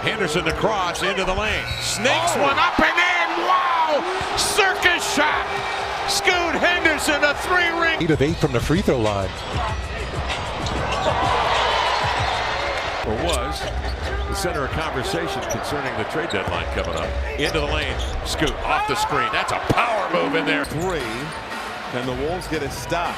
Henderson to cross into the lane. Snakes one up and in. Wow! Circus shot. Scoot Henderson, a 3-ring. 8 of 8 from the free throw line. Or was the center of conversation concerning the trade deadline coming up. Into the lane. Scoot off the screen. That's a power move in there. 3. Can the Wolves get a stop?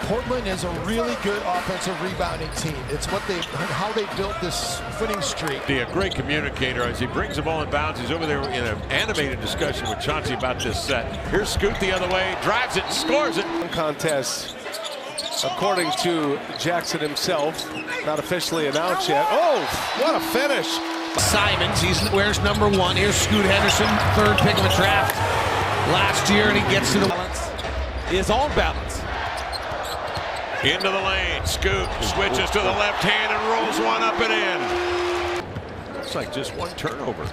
Portland is a really good offensive rebounding team. It's how they built this winning streak. A great communicator as he brings the ball in bounds. He's over there in an animated discussion with Chauncey about this set. Here's Scoot the other way, drives it, scores it. Contest, according to Jackson himself, not officially announced yet. Oh, what a finish! Simons, he wears number 1. Here's Scoot Henderson, 3rd pick of the draft last year, and he gets to the balance. Is on balance. Into the lane, Scoot switches to the left hand and rolls one up and in. Looks like just one turnover.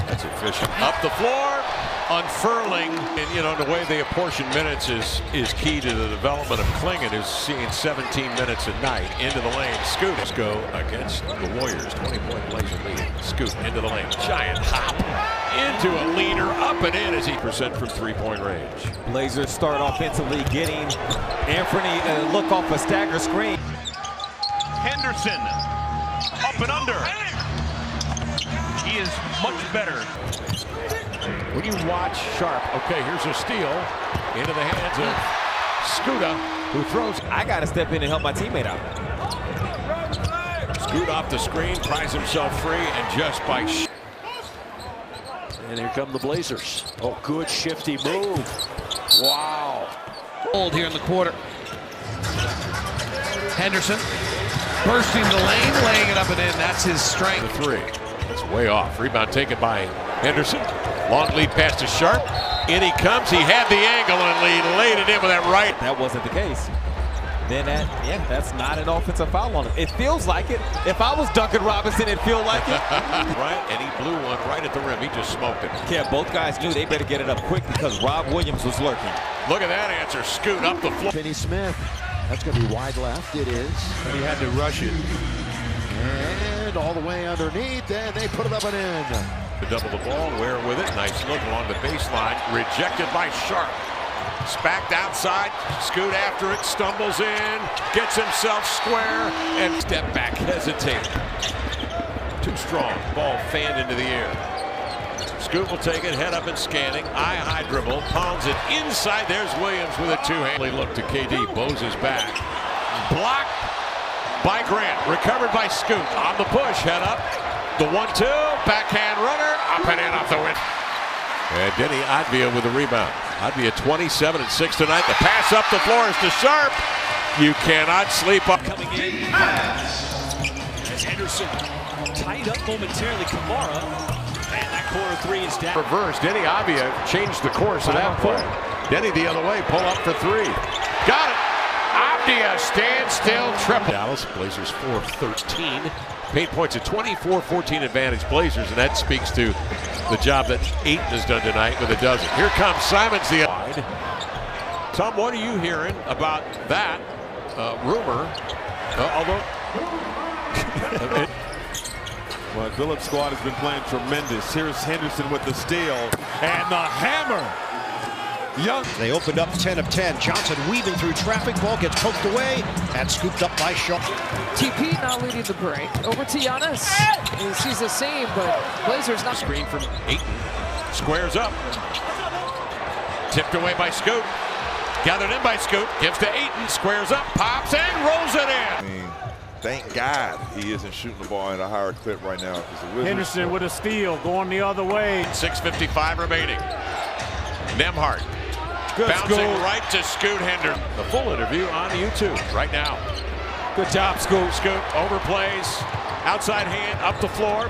That's efficient. Up the floor, unfurling. And you know, the way they apportion minutes is key to the development of Klingon, who's seeing 17 minutes a night. Into the lane, Scoot. Let's go against the Warriors. 20-point Blazer lead. Scoot into the lane, giant hop. Into a leader, up and in as he percent from 3-point range. Blazers start offensively, getting Anthony a look off a stagger screen. Henderson, up and under. He is much better. When you watch Sharp, okay, here's a steal into the hands of Scuda, who throws. I got to step in and help my teammate out. Scoot off the screen, pries himself free, and just by. And here come the Blazers. Oh, good shifty move. Wow. Old here in the quarter. Henderson bursting the lane, laying it up and in. That's his strength. The 3. It's way off. Rebound taken by Henderson. Long lead pass to Sharp. In he comes. He had the angle and laid it in with that right. That wasn't the case. Then that's not an offensive foul on him. It feels like it. If I was Duncan Robinson, it'd feel like it. Right, and he blew one right at the rim. He just smoked it. Yeah, both guys knew they better get it up quick because Rob Williams was lurking. Look at that answer. Scoot up the floor. Finney Smith. That's going to be wide left. It is. And he had to rush it. And all the way underneath, and they put it up and in. To double the ball, Ware with it. Nice look along the baseline. Rejected by Sharp. Spacked outside, Scoot after it, stumbles in, gets himself square, and step back, hesitate. Too strong, ball fanned into the air. Scoot will take it, head up and scanning, high dribble, palms it inside. There's Williams with a 2-hand. Look to KD, bows his back. Blocked by Grant, recovered by Scoot. On the push, head up, the 1-2, backhand runner, up and in off the win. And Denny Advia with the rebound. Advia 27 and 6 tonight. The pass up the floor is to Sharp. You cannot sleep up. Coming in as Henderson tied up momentarily. Kamara, and that corner 3 is down. Reverse. Denny Advia changed the course of that play. Denny the other way, pull up for 3. Got it. Advia stands still, triple. Dallas Blazers 4-13. Paint points at 24-14 advantage Blazers, and that speaks to the job that Ayton has done tonight with a dozen. Here comes Simons the wide. Tom, what are you hearing about that rumor? Well, Phillips' squad has been playing tremendous. Here's Henderson with the steal and the hammer. Young. They opened up 10 of 10. Johnson weaving through traffic. Ball gets poked away and scooped up by Shaw. TP now leading the break. Over to Giannis. He sees the same, but Blazers not. Screen from Ayton. Squares up. Tipped away by Scoot. Gathered in by Scoot. Gives to Ayton. Squares up. Pops and rolls it in. I mean, thank God he isn't shooting the ball at a higher clip right now. Henderson with a steal going the other way. 6:55 remaining. Nembhard. Good bouncing Scoot. right to Scoot Henderson. The full interview on YouTube right now. Good job, Scoot. Scoot overplays, outside hand, up the floor.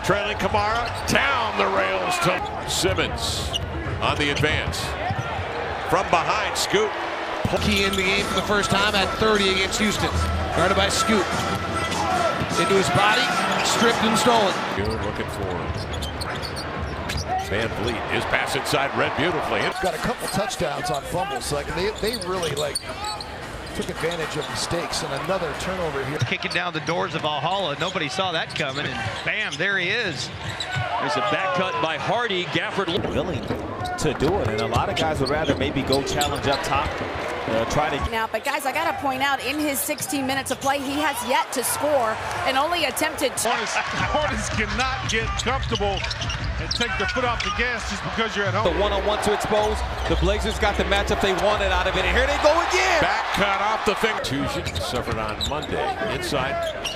Trailing Kamara, down the rails to Simmons on the advance. From behind, Scoot. Key in the game for the first time at 30 against Houston. Guarded by Scoot. Into his body, stripped and stolen. Good looking for Van Vliet. His pass inside read beautifully. Got a couple touchdowns on fumbles. Like they really took advantage of mistakes, and another turnover here. Kicking down the doors of Valhalla. Nobody saw that coming, and bam, there he is. There's a back cut by Hardy. Gafford willing to do it, and a lot of guys would rather maybe go challenge up top, try to. Now, but guys, I got to point out, in his 16 minutes of play, he has yet to score and only attempted. Hornets cannot get comfortable and take their foot off the gas just because you're at home. The one-on-one to expose. The Blazers got the matchup they wanted out of it, and here they go again. Back cut off the finger. Tusion suffered on Monday. Inside,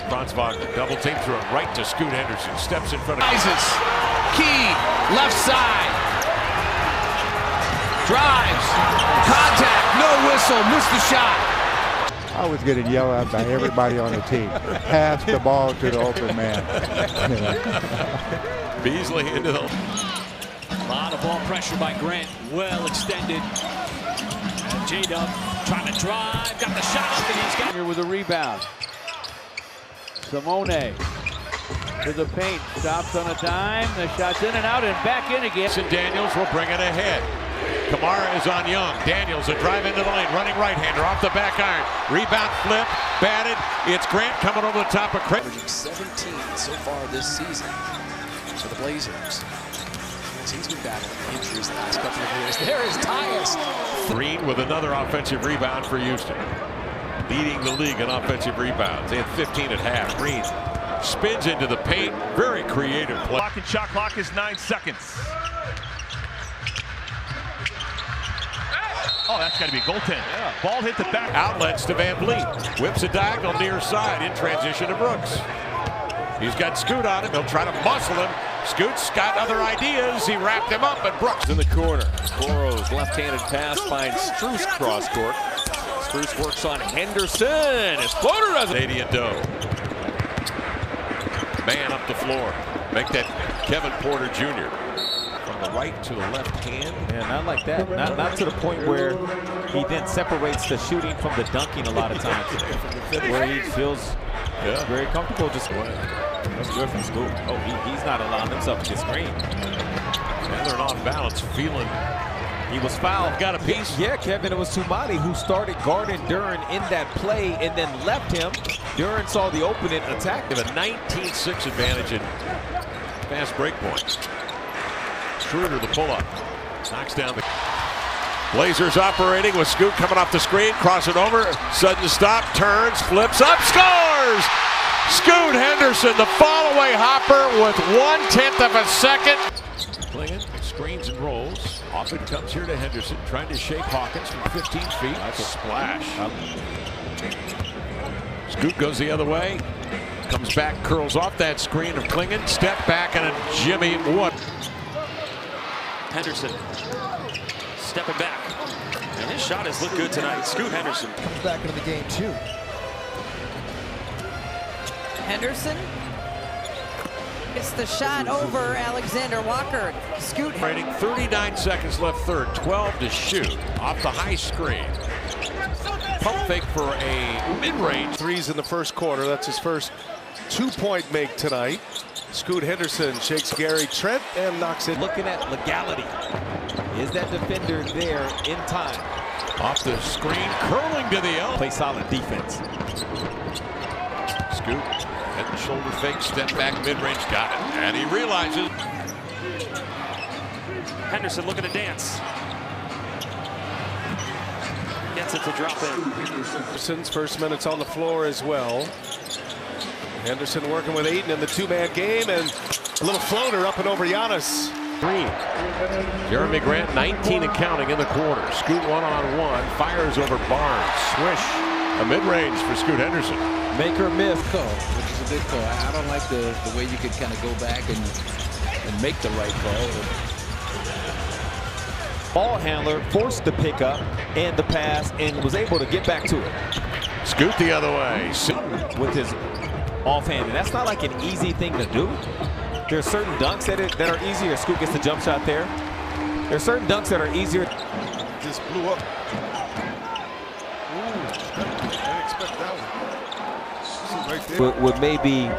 Franz Wagner. Double team throw it right to Scoot Henderson. Steps in front of Rises. Key. Left side. Drives. Contact. No whistle. Missed the shot. I was getting yelled at by everybody on the team. Pass the ball to the open man. Beasley into the. A lot of ball pressure by Grant. Well extended. And J-Dub trying to drive. Got the shot up, and he's got. Here with a rebound. Simone to the paint. Stops on a dime. The shot's in and out and back in again. And Daniels will bring it ahead. Kamara is on Young. Daniels a drive into the lane. Running right-hander off the back iron. Rebound flip. Batted. It's Grant coming over the top of Craig. 17 so far this season for the Blazers. He's been battling injuries the last couple of years. There is Tyus. Green with another offensive rebound for Houston. Leading the league in offensive rebounds. They had 15 at half. Green spins into the paint. Very creative play. Clock and shot clock is 9 seconds. Oh, that's got to be a goaltend. Yeah. Ball hit the back. Outlets to Van Vliet. Whips a diagonal near side in transition to Brooks. He's got Scoot on him. He'll try to muscle him. Scoot's got other ideas. He wrapped him up, and Brooks in the corner. Coro's left-handed pass finds Struce cross court. Struce works on Henderson. His floater doesn't. Canadian Doe. Man up the floor. Make that Kevin Porter Jr. From the right to the left hand. Yeah, not like that. Not to the point where he then separates the shooting from the dunking a lot of times. Where he feels very comfortable just going. That's good from Scoot. Oh, he's not allowing himself to get screened. They're off balance, feeling. He was fouled. Got a piece. Yeah, Kevin, it was Tumati who started guarding Duren in that play and then left him. Duren saw the opening, attacked him. A 19-6 advantage in fast break points. Schroeder the pull-up. Knocks down the. Blazers operating with Scoot coming off the screen. Cross it over. Sudden stop. Turns. Flips up. Scores! Scoot Henderson, the fall-away hopper with 1/10 of a second. Playing screens and rolls. Off it comes here to Henderson, trying to shake Hawkins from 15 feet. That's a splash. Scoot goes the other way. Comes back, curls off that screen of Klingon. Step back and a Jimmy Wood. Henderson stepping back. And his shot has looked good tonight. Scoot Henderson comes back into the game, too. Henderson gets the shot over Alexander Walker. Scoot. Rating 39 seconds left third. 12 to shoot. Off the high screen. Pump fake for a mid-range. Threes in the first quarter. That's his first 2-point make tonight. Scoot Henderson shakes Gary Trent and knocks it. Looking at legality. Is that defender there in time? Off the screen, curling to the elbow. Play solid defense. Scoot, head and shoulder fake, step back, mid-range, got it. And he realizes. Henderson looking to dance. Gets it to drop in. Henderson's first minutes on the floor as well. Henderson working with Ayton in the two-man game, and a little floater up and over Giannis. Green. Jeremy Grant, 19 and counting in the quarter. Scoot one-on-one, fires over Barnes. Swish. A mid-range for Scoot Henderson. Make or miss. Call, which is a good call. I don't like the way you could kind of go back and make the right call. Ball handler forced the pickup and the pass and was able to get back to it. Scoot the other way. With his offhand, and that's not like an easy thing to do. There are certain dunks that are easier. Scoot gets the jump shot there. There are certain dunks that are easier. Just blew up. Ooh, I didn't expect that one. Right there. Would maybe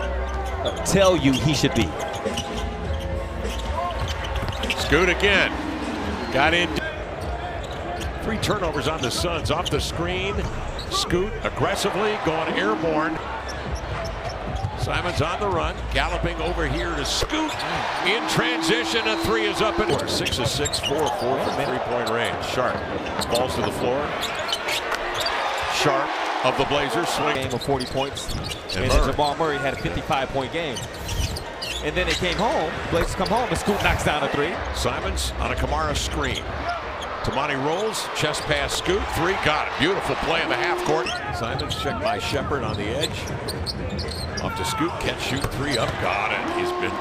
tell you he should be. Scoot again. Got in. 3 turnovers on the Suns. Off the screen. Scoot aggressively going airborne. Simon's on the run, galloping over here to Scoot. In transition, a three is up and 6 of 6, 4 of 4 from three-point range. Sharp falls to the floor. Sharp of the Blazers swing. Game of 40 points. And then Jamal Murray had a 55-point game. And then they came home. Blazers come home and Scoot knocks down a three. Simons on a Kamara screen. Tamani rolls, chest pass, Scoot, three, got it. Beautiful play in the half court. Simons checked by Shepard on the edge. Off to Scoot, catch, shoot, three, up, got it. He's been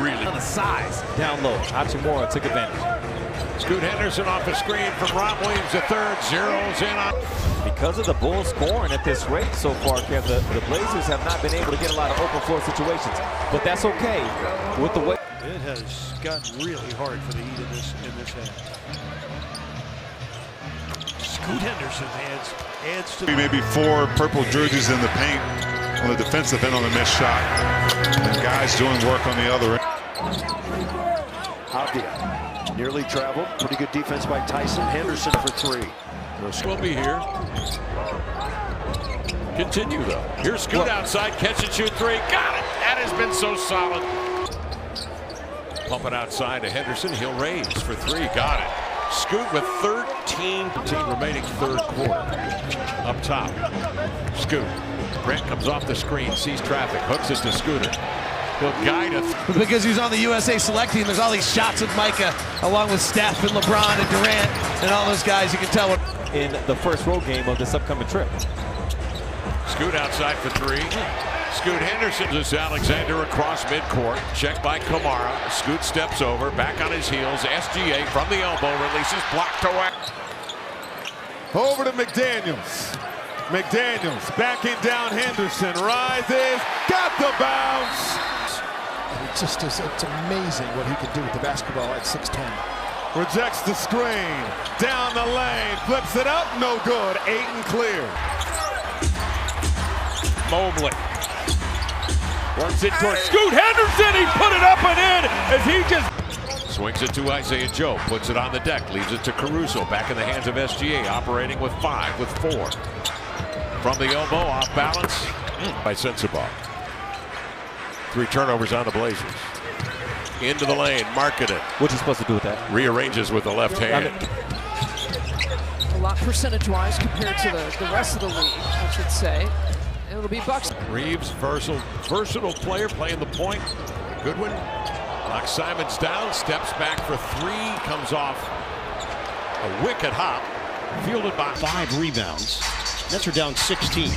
really on the size. Down low, Hachimura took advantage. Scoot Henderson off a screen from Rob Williams, the third, zeroes in on. Because of the Bulls scoring at this rate so far, Kev, the Blazers have not been able to get a lot of open floor situations. But that's okay with the way. It has gotten really hard for the Heat in this half. Scoot Henderson adds to maybe 4 purple jerseys in the paint on the defensive end on the missed shot, and guys doing work on the other end. Avdia nearly traveled. Pretty good defense by Tyson. Henderson for three. Will be here. Continue though. Here's Scoot outside, catch and shoot three. Got it. That has been so solid. Pump it outside to Henderson. He'll raise for three. Got it. Scoot with 13 remaining third quarter. Up top. Scoot. Grant comes off the screen, sees traffic, hooks it to Scooter. He'll guide it. Because he's on the USA select team, there's all these shots of Micah, along with Steph and LeBron and Durant and all those guys. You can tell what in the first road game of this upcoming trip. Scoot outside for three. Scoot Henderson to Alexander across midcourt. Checked by Kamara. Scoot steps over, back on his heels. SGA from the elbow releases, blocked away. Over to McDaniels. McDaniels backing down Henderson. Rises, got the bounce. It's amazing what he can do with the basketball at 6'10". Rejects the screen. Down the lane. Flips it up. No good. Ayton clear. Mobley. Works it towards Scoot Henderson. He put it up and in as he just swings it to Isaiah Joe. Puts it on the deck. Leaves it to Caruso. Back in the hands of SGA. Operating with 5, with 4. From the elbow, off balance by Sensabaugh. 3 turnovers on the Blazers. Into the lane, marking it. What's he supposed to do with that? Rearranges with the left hand. A lot percentage-wise compared to the rest of the league, I should say. It'll be Bucks. Reeves, versatile player, playing the point. Goodwin knocks Simons down, steps back for 3, comes off a wicked hop, fielded by 5 rebounds. Nets are down 16.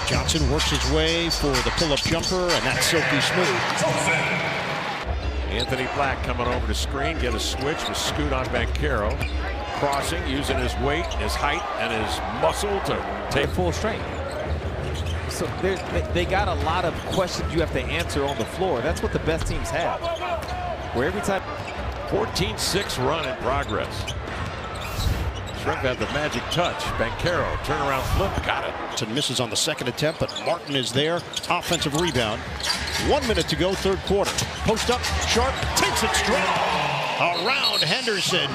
Johnson works his way for the pull-up jumper, and that's silky smooth. Anthony Black coming over to screen, get a switch with Scoot on Banchero. Crossing, using his weight, his height, and his muscle to take full strength. So they got a lot of questions you have to answer on the floor. That's what the best teams have. Where every time 14-6 run in progress. Shrimp had the magic touch. Banchero, turnaround flip, got it. And misses on the second attempt, but Martin is there. Offensive rebound. 1 minute to go, third quarter. Post up, Sharp takes it strong. Around Henderson.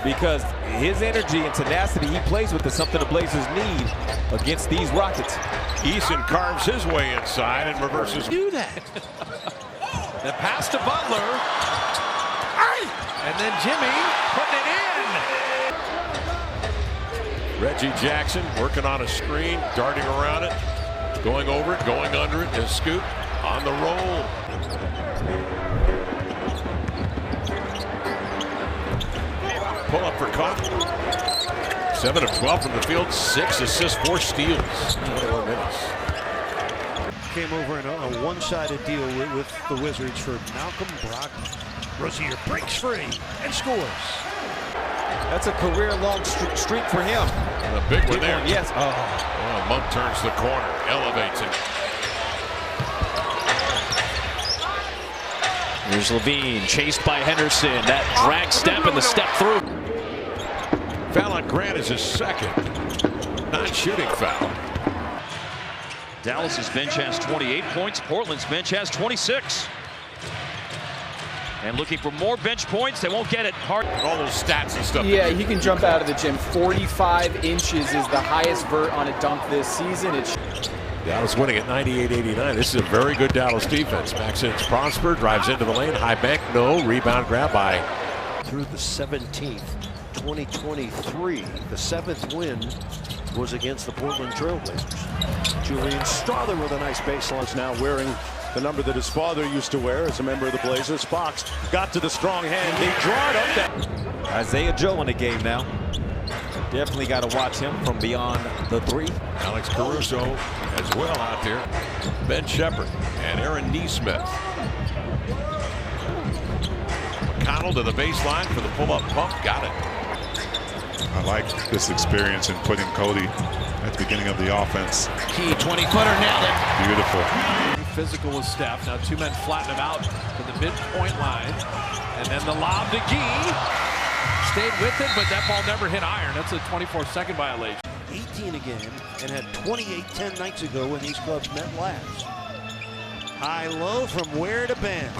Because his energy and tenacity he plays with is something the Blazers need against these Rockets. Eason carves his way inside and reverses. Do that. The pass to Butler. And then Jimmy putting it in. Reggie Jackson working on a screen, darting around it, going over it, going under it, and Scoot on the roll. Pull up for Cough. 7 of 12 from the field, 6 assists, 4 steals. 21 minutes. Came over in a one-sided deal with the Wizards for Malcolm Brogdon. Rozier breaks free and scores. That's a career-long streak for him. And a big one there. Yes. Oh, Monk turns the corner, elevates it. Here's Levine, chased by Henderson. That drag step and the step through. Foul on Grant is his second. Non-shooting foul. Dallas's bench has 28 points. Portland's bench has 26. And looking for more bench points. They won't get it. Hard. All those stats and stuff. Yeah, he can jump out of the gym. 45 inches is the highest vert on a dunk this season. Dallas winning at 98-89. This is a very good Dallas defense. Maxence Prosper drives into the lane. High bank, no. Rebound grab by. Through the 17th, 2023, the 7th win was against the Portland Trailblazers. Julian Strawther with a nice baseline. Now wearing the number that his father used to wear as a member of the Blazers. Fox got to the strong hand. They draw it up that. Isaiah Joe in the game now. Definitely got to watch him from beyond the three. Alex Caruso as well out there. Ben Shepherd and Aaron Nesmith. McConnell to the baseline for the pull-up pump. Got it. I like this experience in putting Cody at the beginning of the offense. Key 20-footer, nailed it. Beautiful. Physical with Steph. Now two men flatten him out to the midpoint line. And then the lob to Gee. Stayed with it, but that ball never hit iron. That's a 24-second violation. 18 a game and had 28 10 nights ago when these clubs met last. High-low from where to Ben.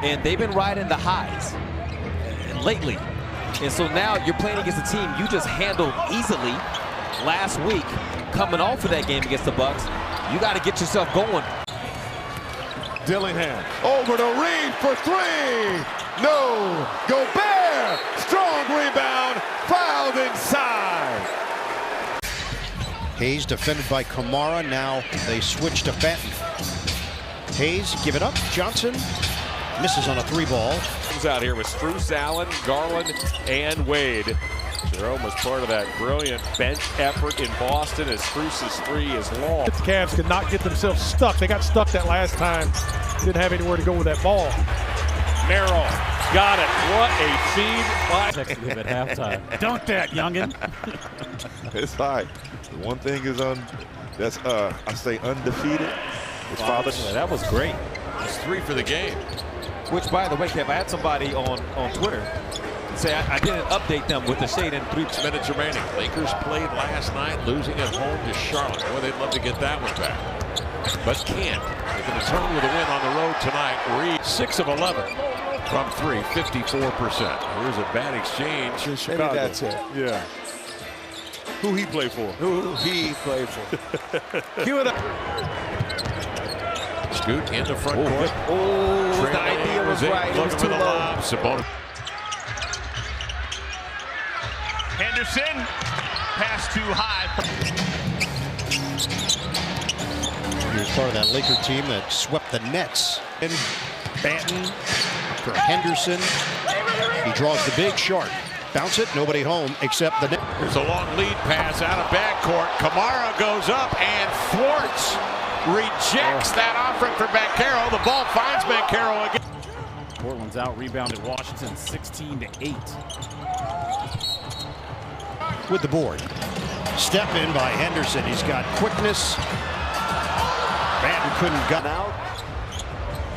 And they've been riding the highs lately. And so now you're playing against a team you just handled easily last week. Coming off of that game against the Bucks, you got to get yourself going. Dillingham over the ring for three. No. Gobert. Strong rebound. Fouled inside. Hayes defended by Kamara. Now they switch to Benton. Hayes, give it up. Johnson misses on a three ball. Out here with Spruce, Allen, Garland, and Wade. Jerome was part of that brilliant bench effort in Boston as Spruce's three is long. The Cavs could not get themselves stuck. They got stuck that last time. Didn't have anywhere to go with that ball. Merrill got it. What a feed by at halftime. Dunk that, youngin. It's high. The one thing is that's I say undefeated. His father. Yeah, that was great. It's 3 for the game. Which, by the way, Kev, I had somebody on Twitter say I didn't update them with the shade in 3 minutes remaining. Lakers played last night, losing at home to Charlotte. Boy, they'd love to get that one back, but can't. They're going to turn with a win on the road tonight. Reed 6 of 11 from 3, 54%. Here's a bad exchange. Maybe that's it. Yeah. Who he play for? Who he play for? Cue it up. Scoot in the front court. Oh, the idea was right. It was too low. Sabonis. Henderson, pass too high. He was part of that Laker team that swept the Nets. And Banton for Henderson. He draws the big short. Bounce it, nobody home except the net. There's a long lead pass out of backcourt. Kamara goes up and thwarts. Rejects that offering for Banchero. The ball finds Banchero again. Portland's out rebounded Washington 16-8. With the board. Step in by Henderson. He's got quickness. Banton couldn't gut out.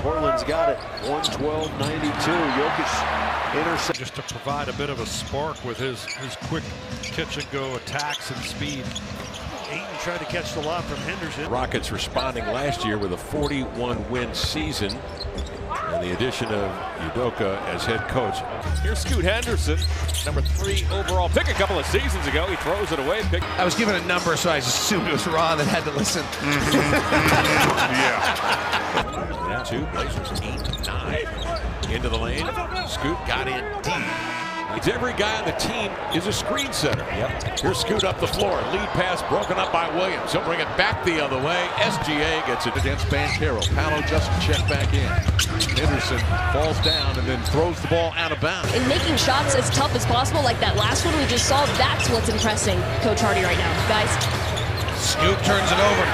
Portland's got it. 112-92. Jokic intercept. Just to provide a bit of a spark with his quick catch and go attacks and speed. Ayton tried to catch the lob from Henderson. Rockets responding last year with a 41-win season. And the addition of Udoka as head coach. Here's Scoot Henderson, number 3 overall pick a couple of seasons ago. He throws it away. I was given a number, so I assumed it was Ron that had to listen. Yeah. 2 Blazers 8-9 into the lane. Scoot got in deep. It's every guy on the team is a screen setter. Yep. Here's Scoot up the floor. Lead pass broken up by Williams. He'll bring it back the other way. SGA gets it against Banchero. Paolo just check back in. Henderson falls down and then throws the ball out of bounds. And making shots as tough as possible, like that last one we just saw, that's what's impressing Coach Hardy right now, guys. Scoot turns it over.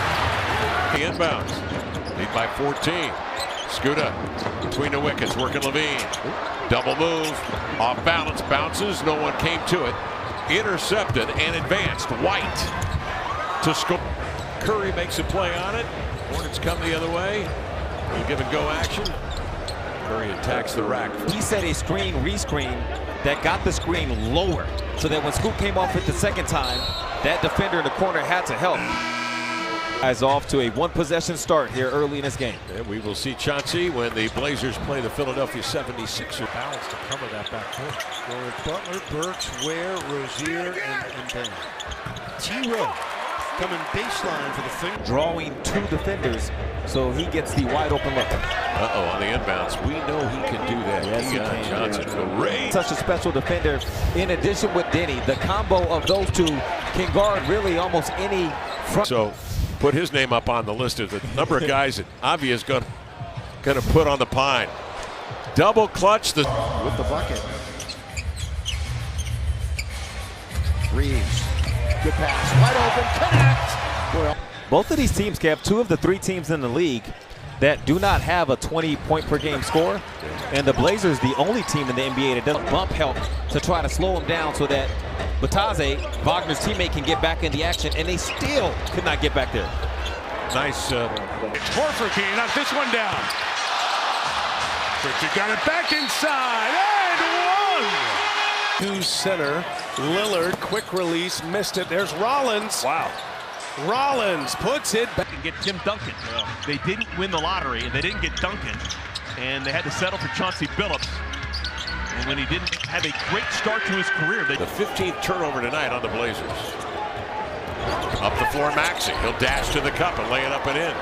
The inbounds. Lead by 14. Scoot up between the wickets, working Levine. Double move, off balance, bounces, no one came to it. Intercepted and advanced. White to score. Curry makes a play on it. Hornets come the other way. We'll give and go action. Curry attacks the rack. He set a screen rescreen that got the screen lower so that when Scoot came off it the second time, that defender in the corner had to help. Guys off to a one-possession start here early in this game. And we will see Chauncey when the Blazers play the Philadelphia 76ers. Balance to cover that backcourt. Well, Butler, Burks, Ware, Rozier, and Ben. T-Rowe coming baseline for the finger. Drawing two defenders, so he gets the wide open look. Uh-oh, on the inbounds. We know he can do that. Yes, he can. Johnson, great. Such a special defender. In addition with Denny, the combo of those two can guard really almost any front. So put his name up on the list of the number of guys that Avi is going to put on the pine. Double clutch with the bucket. Reeves, good pass, wide open, connect. Both of these teams, Kev, two of the three teams in the league that do not have a 20-point per game score, and the Blazers the only team in the NBA that doesn't bump help to try to slow them down so that Bataze, Wagner's teammate, can get back in the action, and they still could not get back there. Nice. It's Horford can't knock this one down. Pritchard got it back inside and one. To center, Lillard, quick release, missed it. There's Rollins. Wow. Rollins puts it back. And get Tim Duncan. They didn't win the lottery, and they didn't get Duncan, and they had to settle for Chauncey Billups. And when he didn't have a great start to his career, The 15th turnover tonight on the Blazers. Up the floor, Maxey. He'll dash to the cup and lay it up and in.